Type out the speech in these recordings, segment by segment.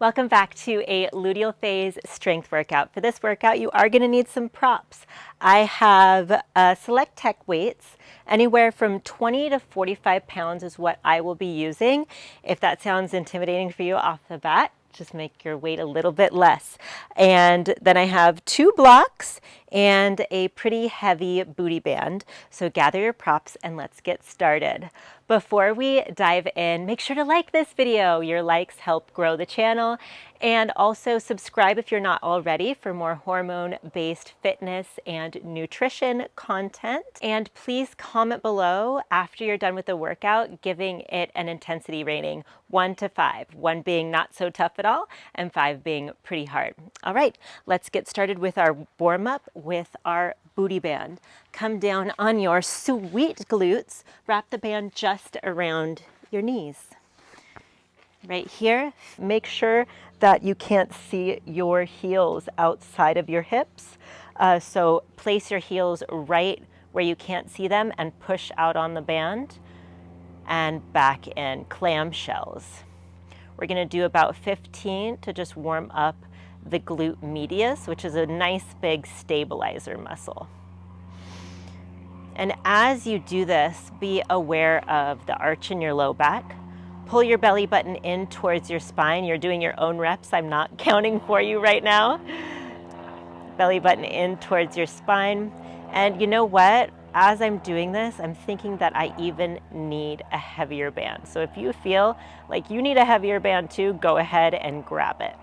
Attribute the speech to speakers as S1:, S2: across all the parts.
S1: Welcome back to a luteal phase strength workout. For this workout, you are going to need some props. I have Select Tech weights. Anywhere from 20 to 45 pounds is what I will be using. If that sounds intimidating for you off the bat, just make your weight a little bit less. And then I have 2 blocks and a pretty heavy booty band. So gather your props and let's get started. Before we dive in, make sure to like this video. Your likes help grow the channel. And also subscribe if you're not already for more hormone-based fitness and nutrition content. And please comment below after you're done with the workout, giving it an intensity rating 1 to 5, 1 being not so tough at all, and 5 being pretty hard. All right, let's get started with our warm-up with our booty band. Come down on your sweet glutes, wrap the band just around your knees. Right here, make sure that you can't see your heels outside of your hips. So place your heels right where you can't see them and push out on the band and back in, clamshells. We're gonna do about 15 to just warm up the glute medius, which is a nice big stabilizer muscle. And as you do this, be aware of the arch in your low back. Pull your belly button in towards your spine. You're doing your own reps. I'm not counting for you right now. Belly button in towards your spine. And you know what? As I'm doing this, I'm thinking that I even need a heavier band. So if you feel like you need a heavier band too, go ahead and grab it.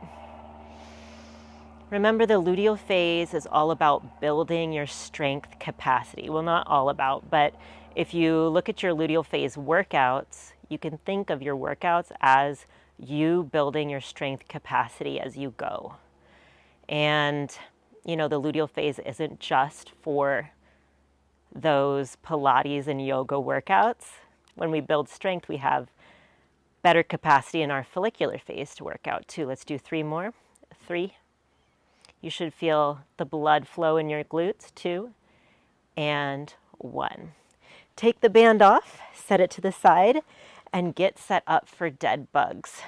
S1: Remember, the luteal phase is all about building your strength capacity. Well, not all about, but if you look at your luteal phase workouts, you can think of your workouts as you building your strength capacity as you go. And, you know, the luteal phase isn't just for those Pilates and yoga workouts. When we build strength, we have better capacity in our follicular phase to work out too. Let's do 3 more. 3. You should feel the blood flow in your glutes, 2, and 1. Take the band off, set it to the side, and get set up for dead bugs.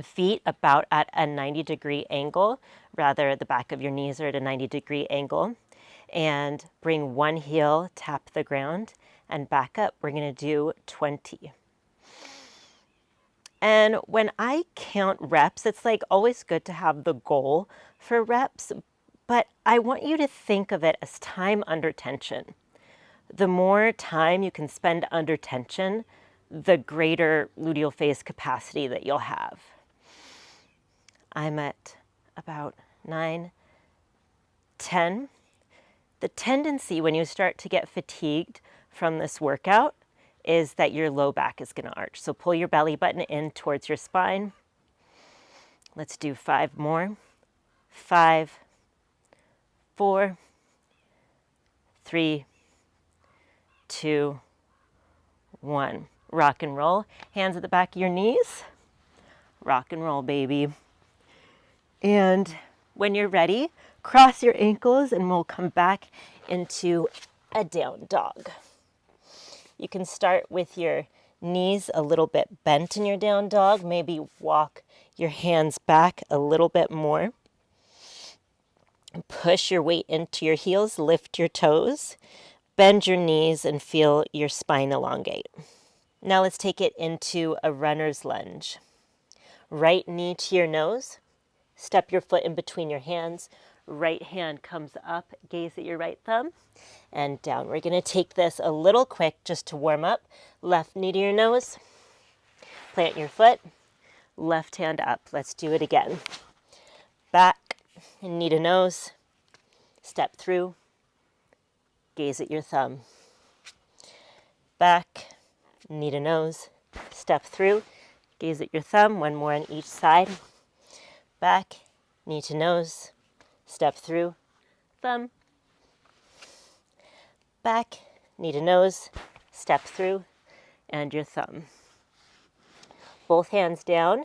S1: Feet about at a 90-degree angle, rather the back of your knees are at a 90-degree angle. And bring one heel, tap the ground, and back up. We're gonna do 20. And when I count reps, it's like always good to have the goal for reps, but I want you to think of it as time under tension. The more time you can spend under tension, the greater luteal phase capacity that you'll have. I'm at about 9, 10. The tendency when you start to get fatigued from this workout is that your low back is going to arch. So pull your belly button in towards your spine. Let's do 5 more. 5, 4, 3, 2, 1. Rock and roll. Hands at the back of your knees. Rock and roll, baby. And when you're ready, cross your ankles and we'll come back into a down dog. You can start with your knees a little bit bent in your down dog. Maybe walk your hands back a little bit more. Push your weight into your heels, lift your toes, bend your knees and feel your spine elongate. Now let's take it into a runner's lunge. Right knee to your nose. Step your foot in between your hands. Right hand comes up, gaze at your right thumb, and down. We're going to take this a little quick just to warm up. Left knee to your nose. Plant your foot. Left hand up. Let's do it again. Back, knee to nose. Step through. Gaze at your thumb. Back, knee to nose. Step through. Gaze at your thumb. 1 more on each side. Back, knee to nose, step through, thumb, back, knee to nose, step through, and your thumb. Both hands down,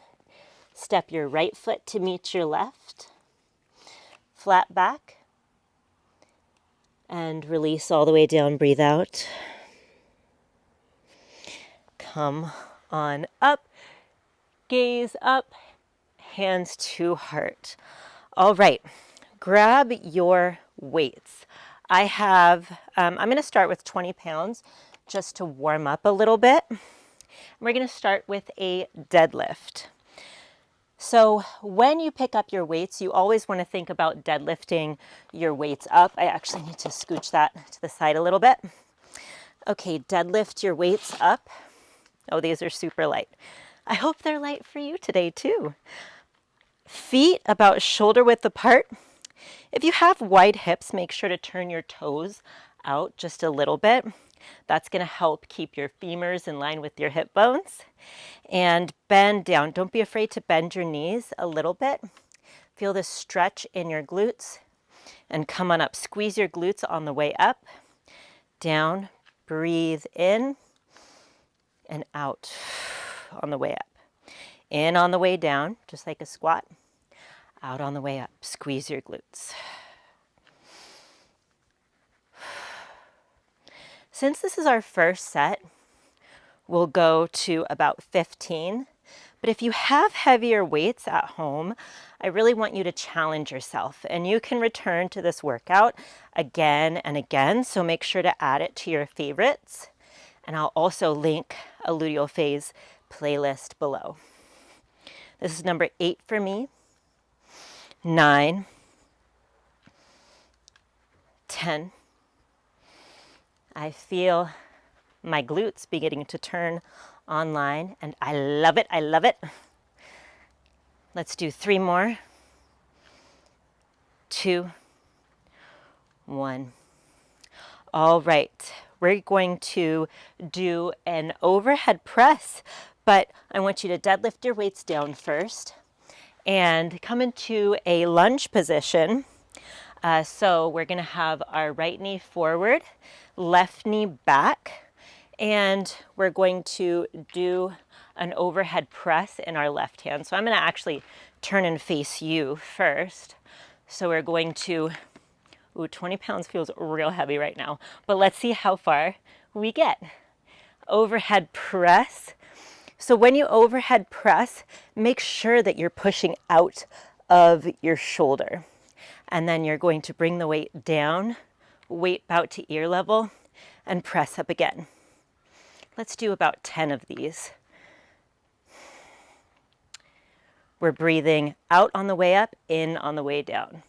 S1: step your right foot to meet your left, flat back, and release all the way down, breathe out. Come on up, gaze up, hands to heart. All right, grab your weights. I have, I'm going to start with 20 pounds just to warm up a little bit. We're going to start with a deadlift. So when you pick up your weights, you always want to think about deadlifting your weights up. I actually need to scooch that to the side a little bit. Okay, deadlift your weights up. Oh, these are super light. I hope they're light for you today too. Feet about shoulder width apart. If you have wide hips, make sure to turn your toes out just a little bit. That's going to help keep your femurs in line with your hip bones. And bend down. Don't be afraid to bend your knees a little bit. Feel the stretch in your glutes. And come on up. Squeeze your glutes on the way up. Down. Breathe in and out on the way up. In on the way down, just like a squat. Out on the way up. Squeeze your glutes. Since this is our first set, we'll go to about 15. But if you have heavier weights at home, I really want you to challenge yourself. And you can return to this workout again and again. So make sure to add it to your favorites. And I'll also link a luteal phase playlist below. This is number 8 for me. 9, 10. I feel my glutes beginning to turn online, and I love it. I love it. Let's do 3 more. 2, 1. All right, we're going to do an overhead press, but I want you to deadlift your weights down first and come into a lunge position. So we're going to have our right knee forward, left knee back, and we're going to do an overhead press in our left hand. So I'm going to actually turn and face you first. So we're going to, 20 pounds feels real heavy right now, but let's see how far we get. Overhead press. So when you overhead press, make sure that you're pushing out of your shoulder. And then you're going to bring the weight down, weight about to ear level, and press up again. Let's do about 10 of these. We're breathing out on the way up, in on the way down.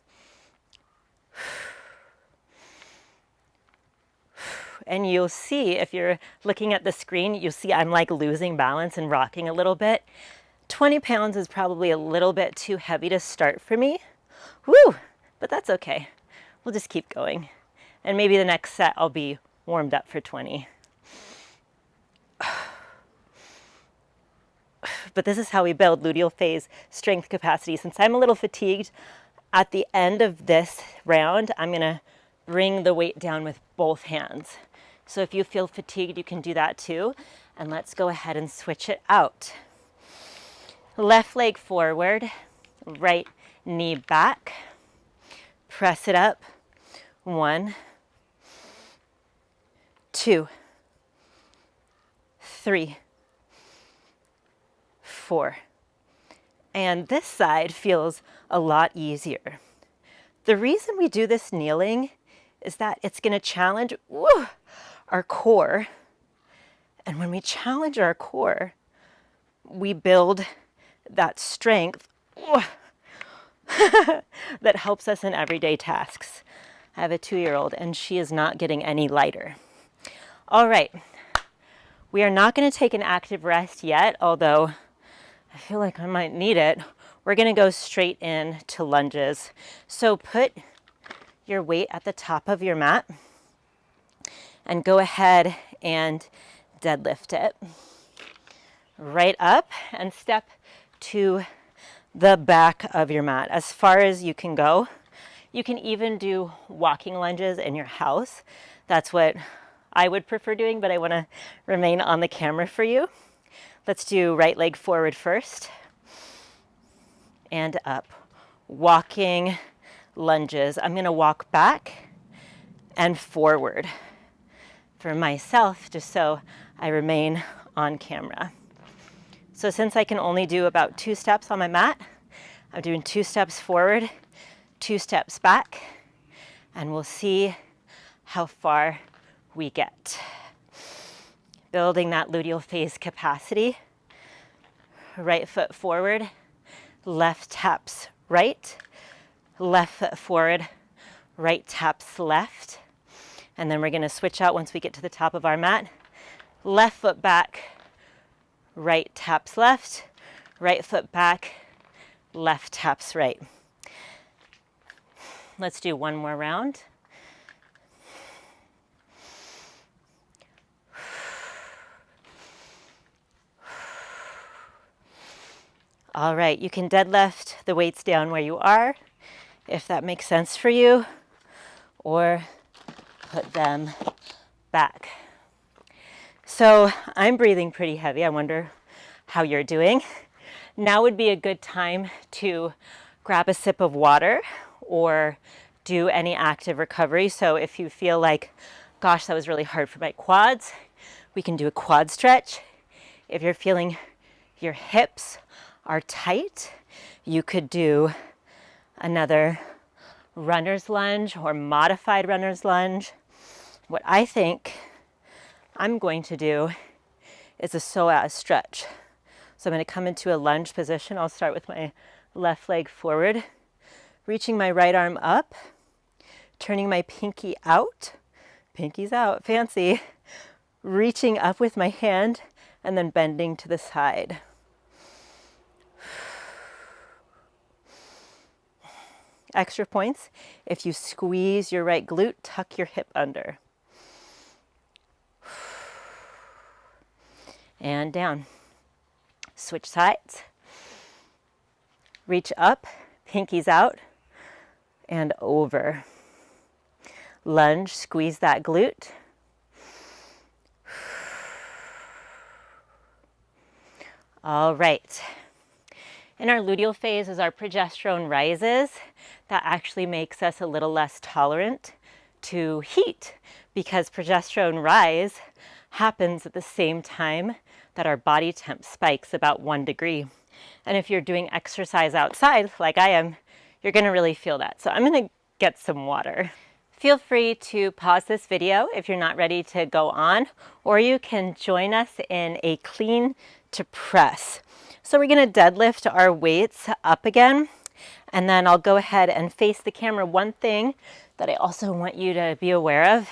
S1: And you'll see, if you're looking at the screen, you'll see I'm like losing balance and rocking a little bit. 20 pounds is probably a little bit too heavy to start for me. Woo! But that's okay. We'll just keep going. And maybe the next set I'll be warmed up for 20. But this is how we build luteal phase strength capacity. Since I'm a little fatigued, at the end of this round, I'm going to bring the weight down with both hands. So if you feel fatigued, you can do that too. And let's go ahead and switch it out. Left leg forward, right knee back. Press it up. 1, 2, 3, 4. And this side feels a lot easier. The reason we do this kneeling is that it's going to challenge our core. And when we challenge our core, we build that strength that helps us in everyday tasks. I have a 2-year-old and she is not getting any lighter. All right, we are not going to take an active rest yet, although I feel like I might need it. We're going to go straight in to lunges. So put your weight at the top of your mat and go ahead and deadlift it. Right up and step to the back of your mat as far as you can go. You can even do walking lunges in your house. That's what I would prefer doing, but I want to remain on the camera for you. Let's do right leg forward first and up. Walking lunges. I'm going to walk back and forward for myself, just so I remain on camera. So since I can only do about 2 steps on my mat, I'm doing 2 steps forward, 2 steps back, and we'll see how far we get. Building that luteal phase capacity. Right foot forward, left taps right, left foot forward, right taps left. And then we're going to switch out once we get to the top of our mat. Left foot back, right taps left, right foot back, left taps right. Let's do one more round. All right, you can deadlift the weights down where you are, if that makes sense for you, or put them back. So I'm breathing pretty heavy. I wonder how you're doing. Now would be a good time to grab a sip of water or do any active recovery. So if you feel like, gosh, that was really hard for my quads, we can do a quad stretch. If you're feeling your hips are tight, you could do another runner's lunge or modified runner's lunge. What I think I'm going to do is a psoas stretch. So I'm going to come into a lunge position. I'll start with my left leg forward, reaching my right arm up, turning my pinky out. Pinky's out, fancy. Reaching up with my hand and then bending to the side. Extra points, if you squeeze your right glute, tuck your hip under. And down. Switch sides. Reach up, pinkies out, and over. Lunge, squeeze that glute. All right. In our luteal phase, as our progesterone rises, that actually makes us a little less tolerant to heat because progesterone rise happens at the same time that our body temp spikes about 1 degree. And if you're doing exercise outside, like I am, you're gonna really feel that. So I'm gonna get some water. Feel free to pause this video if you're not ready to go on, or you can join us in a clean to press. So we're gonna deadlift our weights up again, and then I'll go ahead and face the camera. One thing that I also want you to be aware of,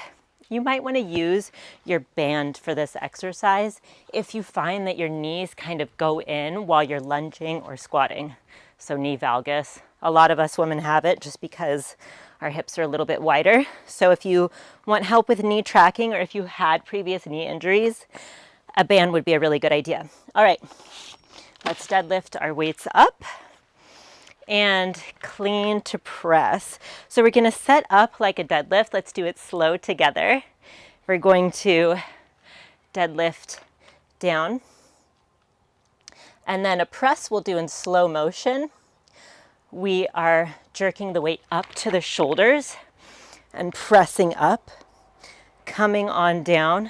S1: you might want to use your band for this exercise if you find that your knees kind of go in while you're lunging or squatting. So knee valgus. A lot of us women have it just because our hips are a little bit wider. So if you want help with knee tracking or if you had previous knee injuries, a band would be a really good idea. All right, let's deadlift our weights up and clean to press. So we're gonna set up like a deadlift. Let's do it slow together. We're going to deadlift down. And then a press we'll do in slow motion. We are jerking the weight up to the shoulders and pressing up, coming on down,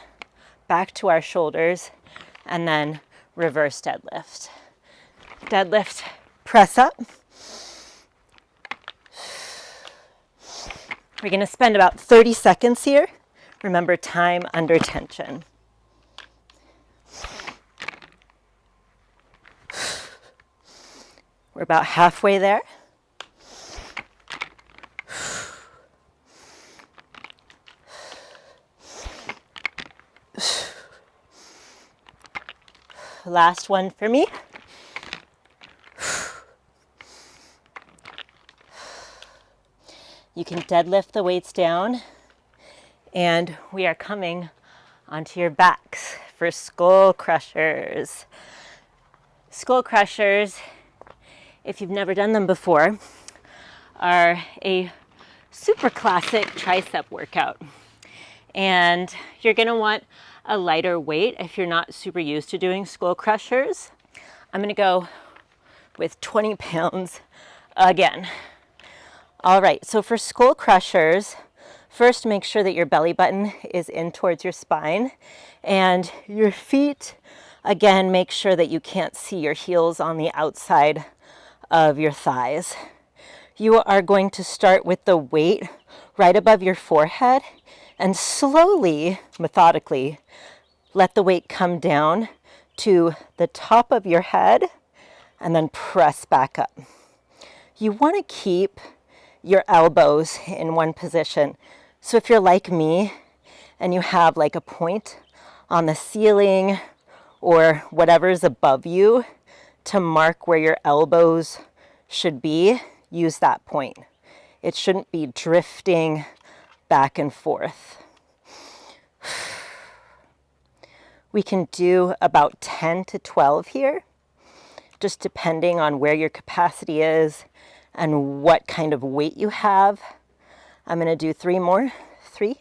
S1: back to our shoulders, and then reverse deadlift. Deadlift, press up. We're going to spend about 30 seconds here. Remember, time under tension. We're about halfway there. Last one for me. You can deadlift the weights down, and we are coming onto your backs for skull crushers. Skull crushers, if you've never done them before, are a super classic tricep workout. And you're gonna want a lighter weight if you're not super used to doing skull crushers. I'm gonna go with 20 pounds again. All right, so for skull crushers, first make sure that your belly button is in towards your spine, and your feet, again, make sure that you can't see your heels on the outside of your thighs. You are going to start with the weight right above your forehead and slowly, methodically, let the weight come down to the top of your head and then press back up. You want to keep your elbows in one position. So if you're like me and you have like a point on the ceiling or whatever's above you to mark where your elbows should be, use that point. It shouldn't be drifting back and forth. We can do about 10 to 12 here, just depending on where your capacity is and what kind of weight you have. I'm going to do 3 more. 3,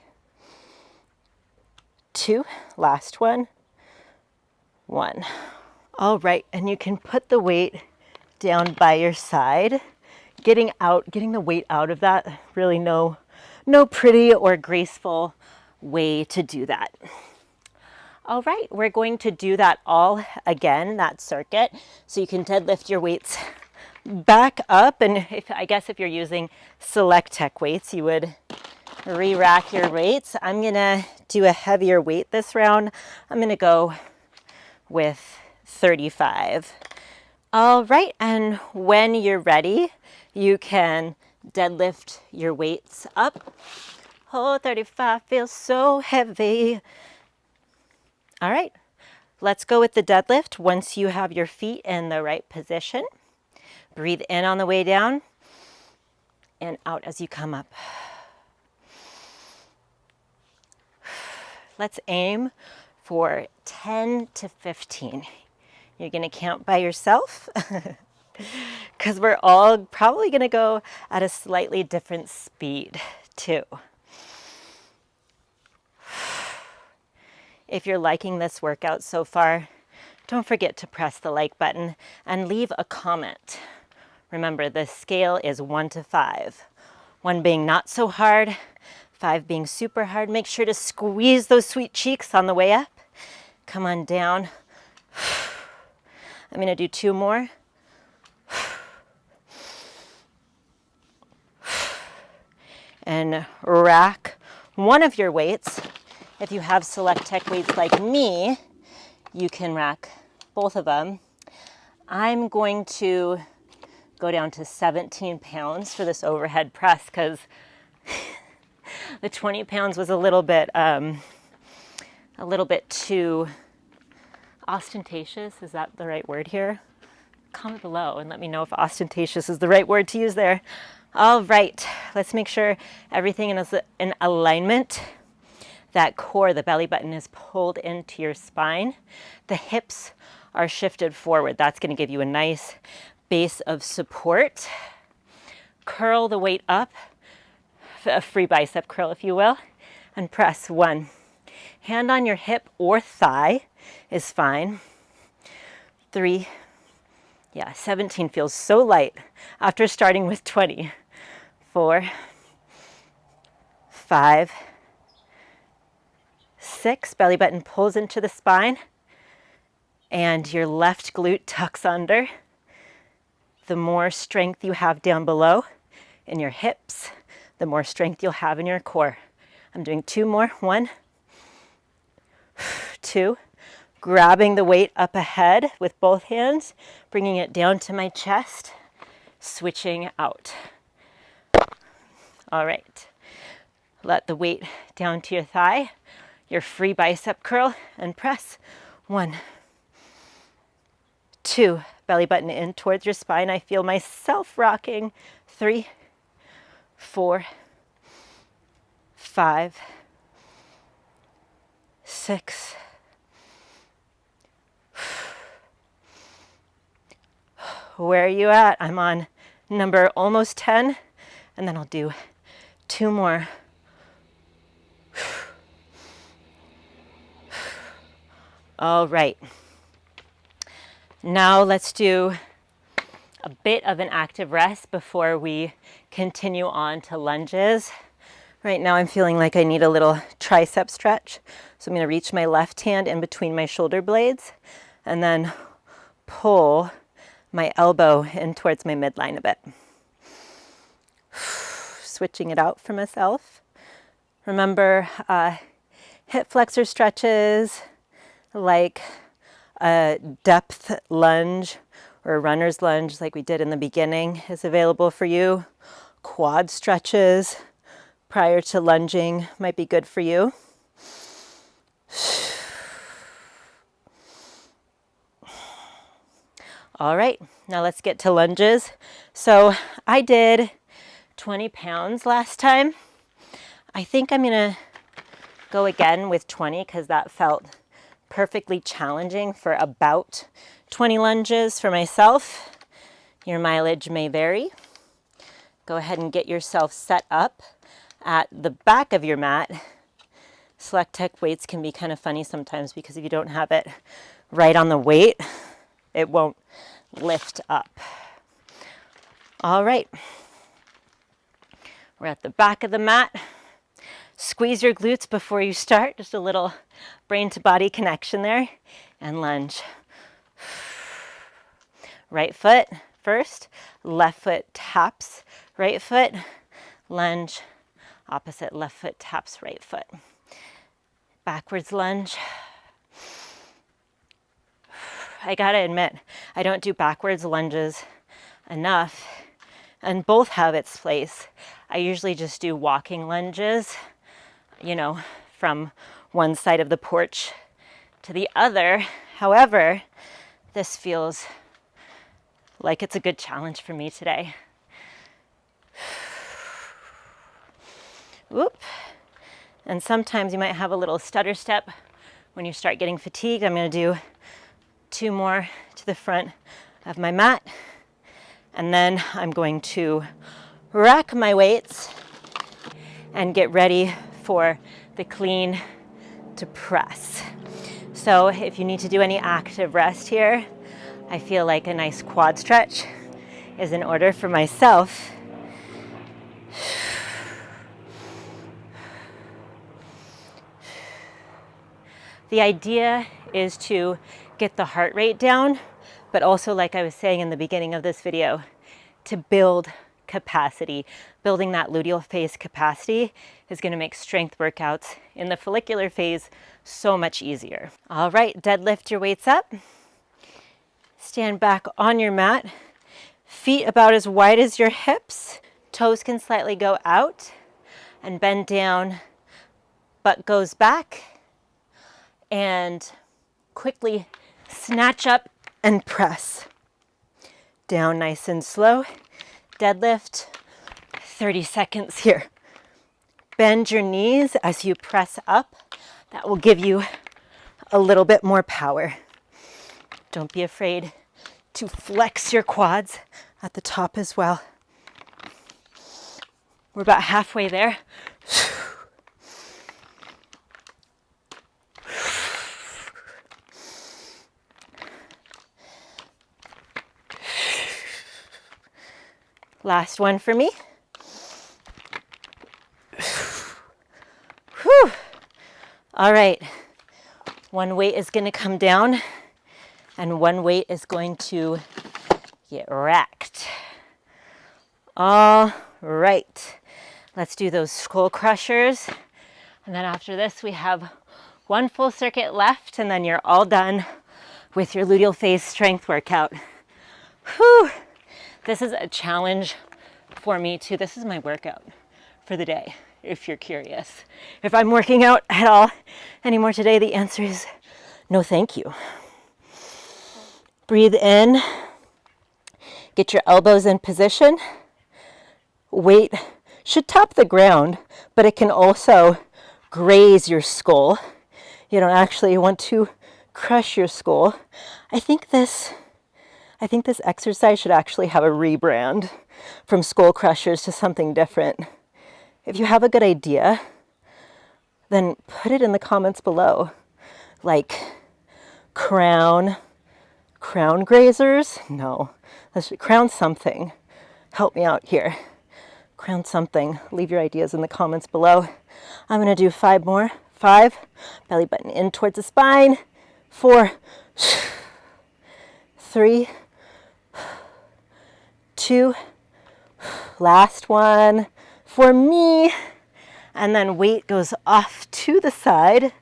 S1: 2, last one, 1. All right, and you can put the weight down by your side. Getting the weight out of that, really no pretty or graceful way to do that. All right, we're going to do that all again, that circuit. So you can deadlift your weights back up, and I guess if you're using Select Tech weights, you would re-rack your weights. I'm gonna do a heavier weight this round. I'm gonna go with 35. All right, and when you're ready, you can deadlift your weights up. Oh, 35 feels so heavy. All right, let's go with the deadlift. Once you have your feet in the right position, breathe in on the way down and out as you come up. Let's aim for 10 to 15. You're gonna count by yourself because we're all probably gonna go at a slightly different speed too. If you're liking this workout so far, don't forget to press the like button and leave a comment. Remember, the scale is 1 to 5. 1 being not so hard, 5 being super hard. Make sure to squeeze those sweet cheeks on the way up. Come on down. I'm going to do 2 more. And rack one of your weights. If you have Select Tech weights like me, you can rack both of them. I'm going to go down to 17 pounds for this overhead press because the 20 pounds was a little bit too ostentatious. Is that the right word here? Comment below and let me know if ostentatious is the right word to use there. All right, let's make sure everything is in alignment. That core, the belly button, is pulled into your spine. The hips are shifted forward. That's going to give you a nice base of support. Curl the weight up, a free bicep curl if you will, and press 1. Hand on your hip or thigh is fine. 3, 17 feels so light after starting with 20. 4, 5, 6, belly button pulls into the spine and your left glute tucks under. The more strength you have down below in your hips, the more strength you'll have in your core. I'm doing 2 more. 1, 2, grabbing the weight up ahead with both hands, bringing it down to my chest, switching out. All right, let the weight down to your thigh, your free bicep curl, and press. 1, 2, belly button in towards your spine. I feel myself rocking. 3, 4, 5, 6, where are you at? I'm on number almost 10, and then I'll do 2 more. All right. Now let's do a bit of an active rest before we continue on to lunges. Right now I'm feeling like I need a little tricep stretch. So I'm going to reach my left hand in between my shoulder blades and then pull my elbow in towards my midline a bit. Switching it out for myself. Remember, hip flexor stretches like a depth lunge or a runner's lunge like we did in the beginning is available for you. Quad stretches prior to lunging might be good for you. All right, now let's get to lunges. So I did 20 pounds last time. I think I'm gonna go again with 20 because that felt perfectly challenging for about 20 lunges for myself. Your mileage may vary. Go ahead and get yourself set up at the back of your mat. Select Tech weights can be kind of funny sometimes because if you don't have it right on the weight, it won't lift up. All right. We're at the back of the mat. Squeeze your glutes before you start, just a little brain to body connection there, and lunge. Right foot first, left foot taps right foot, lunge, opposite left foot taps right foot. Backwards lunge. I gotta admit, I don't do backwards lunges enough, and both have its place. I usually just do walking lunges, you know, from one side of the porch to the other. However, this feels like it's a good challenge for me today. Whoop. And sometimes you might have a little stutter step when you start getting fatigued. I'm going to do 2 more to the front of my mat. And then I'm going to rack my weights and get ready for the clean to press. So if you need to do any active rest here, I feel like a nice quad stretch is in order for myself. The idea is to get the heart rate down, but also, like I was saying in the beginning of this video, to build capacity. Building that luteal phase capacity is going to make strength workouts in the follicular phase so much easier. All right, deadlift your weights up. Stand back on your mat. Feet about as wide as your hips. Toes can slightly go out and bend down. Butt goes back. And quickly snatch up and press. Down nice and slow. Deadlift, 30 seconds here. Bend your knees as you press up. That will give you a little bit more power. Don't be afraid to flex your quads at the top as well. We're about halfway there. Last one for me. Whew. All right. One weight is going to come down and one weight is going to get racked. All right. Let's do those skull crushers. And then after this, we have one full circuit left, and then you're all done with your luteal phase strength workout. Whew. This is a challenge for me too. This is my workout for the day, if you're curious. If I'm working out at all anymore today, the answer is no thank you. Breathe in. Get your elbows in position. Weight should top the ground, but it can also graze your skull. You don't actually want to crush your skull. I think this exercise should actually have a rebrand from skull crushers to something different. If you have a good idea, then put it in the comments below. Like crown grazers? No, let's crown something. Help me out here. Crown something. Leave your ideas in the comments below. I'm going to do 5 more. 5, belly button in towards the spine. 4, 3, 2, last one for me. And then weight goes off to the side.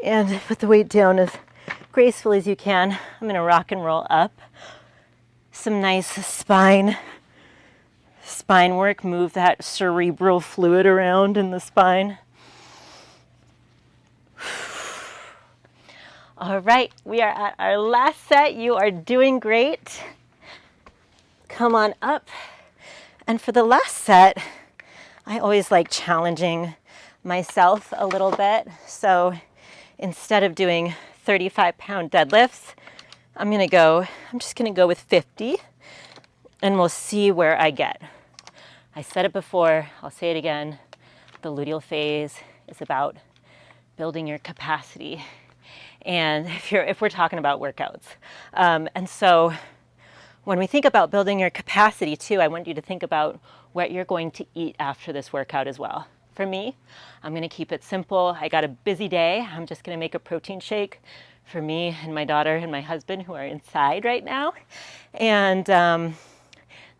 S1: And put the weight down as gracefully as you can. I'm going to rock and roll up. Some nice spine work. Move that cerebral fluid around in the spine. All right, we are at our last set. You are doing great. Come on up. And for the last set, I always like challenging myself a little bit. So instead of doing 35-pound deadlifts, I'm just gonna go with 50, and we'll see where I get. I said it before, I'll say it again. The luteal phase is about building your capacity. And if we're talking about workouts. And so when we think about building your capacity too, I want you to think about what you're going to eat after this workout as well. For me, I'm gonna keep it simple. I got a busy day. I'm just gonna make a protein shake for me and my daughter and my husband who are inside right now. And then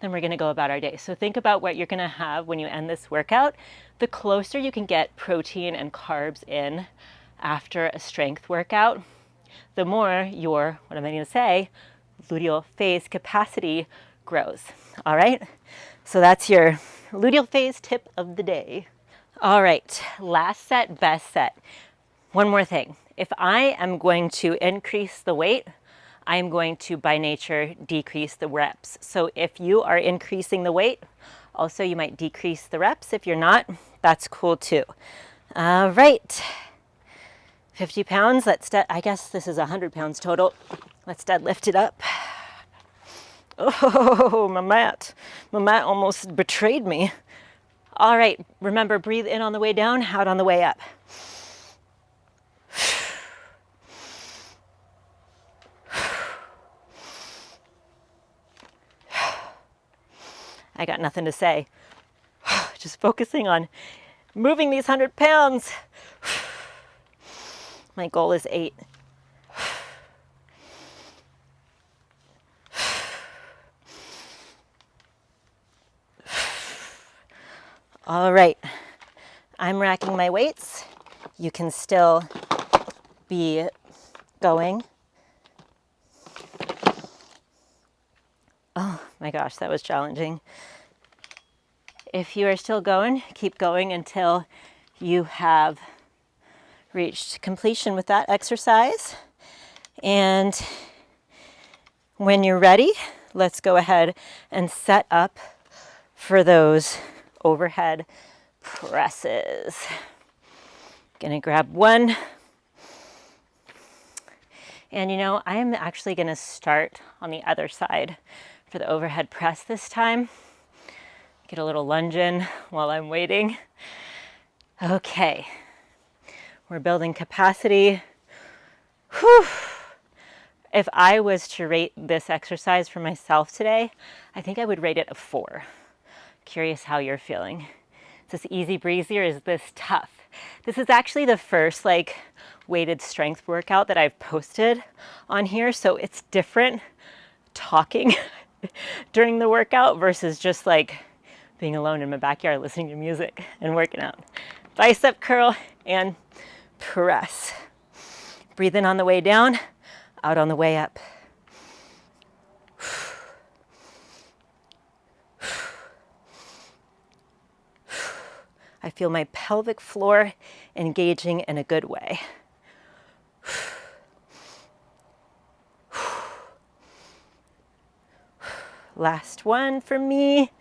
S1: we're gonna go about our day. So think about what you're gonna have when you end this workout. The closer you can get protein and carbs in after a strength workout, the more your, what am I gonna say, luteal phase capacity grows. All right, so that's your luteal phase tip of the day. All right, last set, best set. One more thing. If I am going to increase the weight, I am going to, by nature, decrease the reps. So if you are increasing the weight, also you might decrease the reps. If you're not, that's cool too. All right, 50 pounds. I guess this is 100 pounds total. Let's deadlift it up. Oh, my mat almost betrayed me. All right, remember, breathe in on the way down, out on the way up. I got nothing to say. Just focusing on moving these 100 pounds. My goal is 8. All right, I'm racking my weights. You can still be going. Oh my gosh, that was challenging. If you are still going, keep going until you have reached completion with that exercise. And when you're ready, let's go ahead and set up for those overhead presses. Gonna grab one. And I am actually gonna start on the other side for the overhead press this time. Get a little lunge in while I'm waiting. Okay, we're building capacity. Whew. If I was to rate this exercise for myself today, I think I would rate it a 4. Curious how you're feeling. Is this easy breezy or is this tough? This is actually the first weighted strength workout that I've posted on here, so it's different talking during the workout versus just being alone in my backyard listening to music and working out. Bicep curl and press. Breathe in on the way down, out on the way up. I feel my pelvic floor engaging in a good way. Last one for me.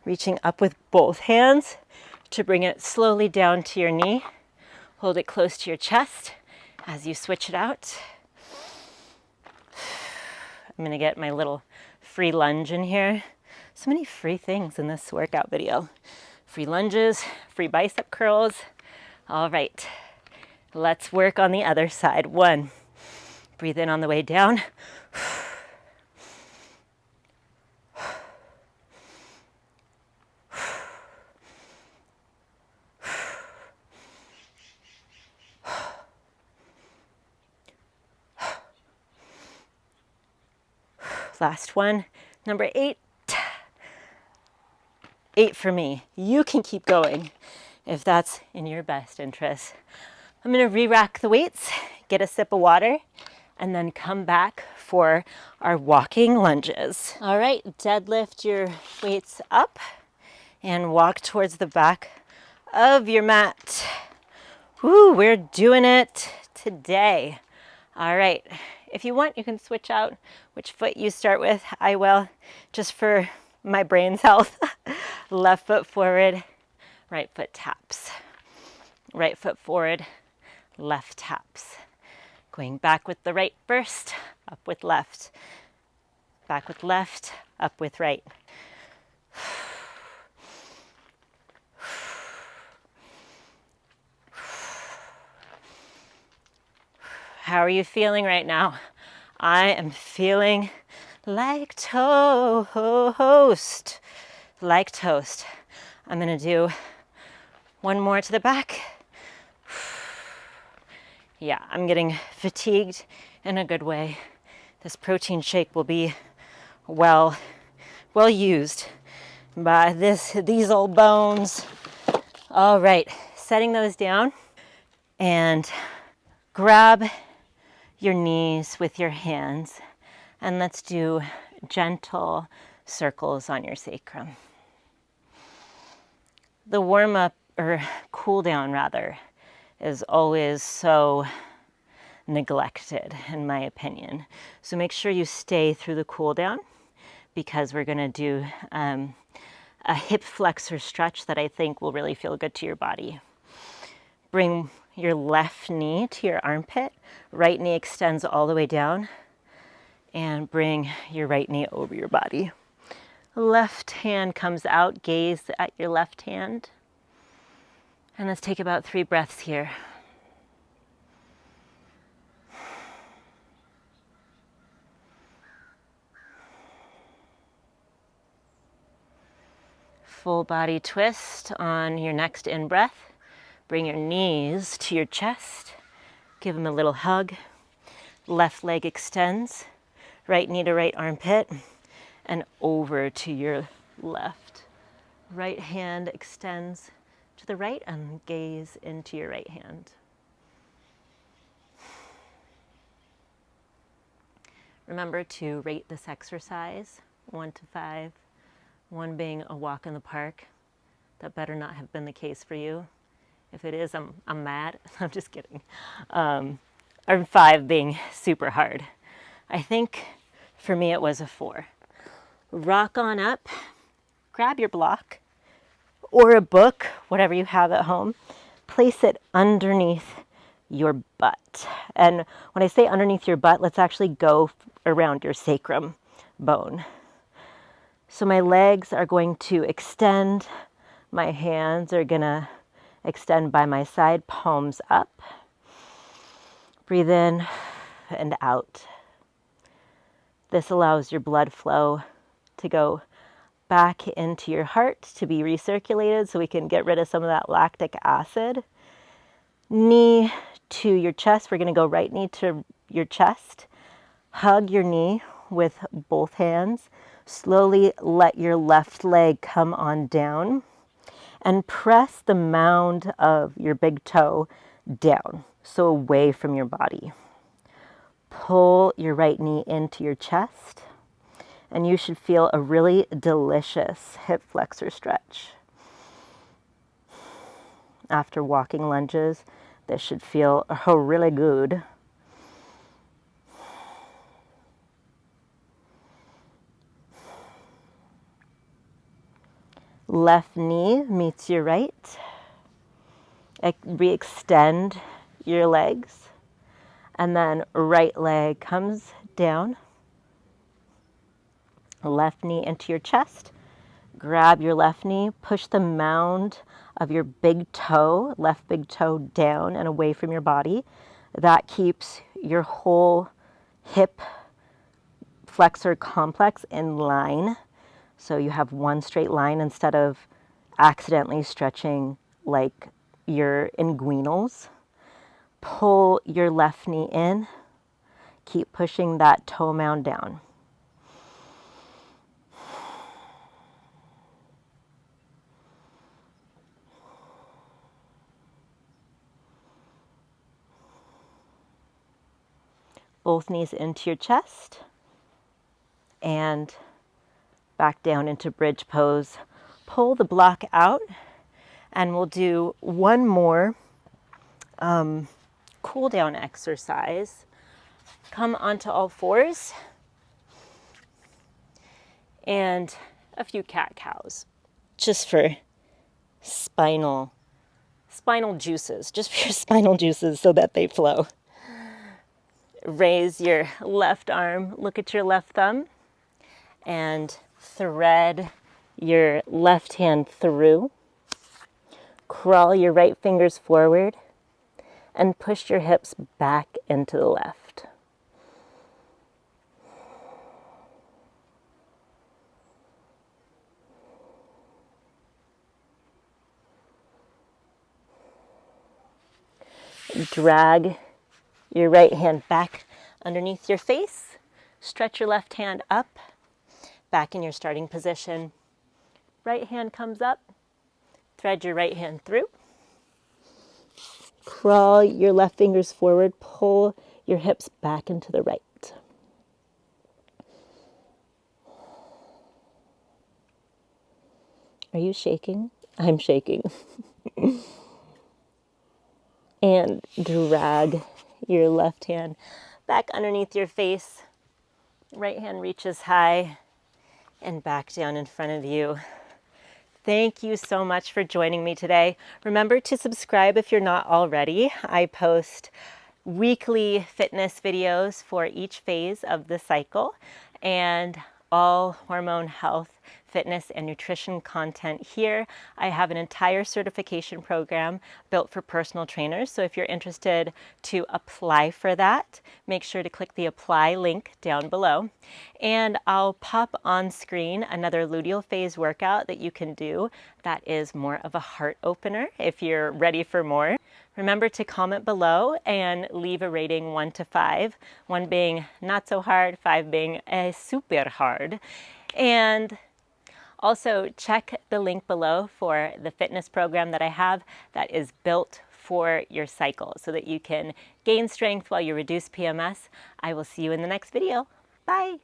S1: Reaching up with both hands to bring it slowly down to your knee. Hold it close to your chest as you switch it out. I'm gonna get my little free lunge in here. So many free things in this workout video. Free lunges, free bicep curls. All right, let's work on the other side. 1, breathe in on the way down. Last one, number 8. 8 for me. You can keep going if that's in your best interest. I'm going to re-rack the weights, get a sip of water, and then come back for our walking lunges. All right, deadlift your weights up and walk towards the back of your mat. Woo, we're doing it today. All right, if you want, you can switch out which foot you start with. I will, just for my brain's health. Left foot forward, right foot taps. Right foot forward, left taps. Going back with the right first, up with left. Back with left, up with right. How are you feeling right now? I am feeling like toast. Like toast. I'm gonna do one more to the back. Yeah, I'm getting fatigued in a good way. This protein shake will be well used by these old bones. All right, setting those down, and grab your knees with your hands, and let's do gentle circles on your sacrum. The warm up, or cool down rather, is always so neglected in my opinion. So make sure you stay through the cool down, because we're gonna do a hip flexor stretch that I think will really feel good to your body. Bring your left knee to your armpit, right knee extends all the way down, and bring your right knee over your body. Left hand comes out, gaze at your left hand. And let's take about 3 breaths here. Full body twist on your next in-breath. Bring your knees to your chest. Give them a little hug. Left leg extends. Right knee to right armpit. And over to your left. Right hand extends to the right and gaze into your right hand. Remember to rate this exercise 1 to 5. 1 being a walk in the park. That better not have been the case for you. If it is, I'm mad. I'm just kidding. Or 5 being super hard. I think for me it was a 4. Rock on up, grab your block or a book, whatever you have at home, place it underneath your butt. And when I say underneath your butt, let's actually go around your sacrum bone. So my legs are going to extend, my hands are gonna extend by my side, palms up. Breathe in and out. This allows your blood flow to go back into your heart to be recirculated so we can get rid of some of that lactic acid. Knee to your chest. We're going to go right knee to your chest. Hug your knee with both hands. Slowly let your left leg come on down and press the mound of your big toe down, so away from your body. Pull your right knee into your chest, and you should feel a really delicious hip flexor stretch. After walking lunges, this should feel really good. Left knee meets your right. Re-extend your legs. And then right leg comes down. Left knee into your chest. Grab your left knee, push the mound of your big toe, left big toe down and away from your body. That keeps your whole hip flexor complex in line. So you have one straight line instead of accidentally stretching like your inguinals. Pull your left knee in. Keep pushing that toe mound down. both knees into your chest and back down into bridge pose. Pull the block out, and we'll do one more cool down exercise. Come onto all fours and a few cat-cows, just for spinal juices, just for your spinal juices so that they flow. Raise your left arm, look at your left thumb, and thread your left hand through. Crawl your right fingers forward and push your hips back into the left. Drag your right hand back underneath your face. Stretch your left hand up, back in your starting position. Right hand comes up, thread your right hand through. Crawl your left fingers forward, pull your hips back into the right. Are you shaking? I'm shaking. And drag your left hand back underneath your face. Right hand reaches high and back down in front of you. Thank you so much for joining me today. Remember to subscribe if you're not already. I post weekly fitness videos for each phase of the cycle and all hormone health, fitness, and nutrition content here. I have an entire certification program built for personal trainers. So if you're interested to apply for that, make sure to click the apply link down below. And I'll pop on screen another luteal phase workout that you can do that is more of a heart opener if you're ready for more. Remember to comment below and leave a rating 1 to 5, 1 being not so hard, 5 being super hard. And also check the link below for the fitness program that I have that is built for your cycle so that you can gain strength while you reduce PMS. I will see you in the next video. Bye.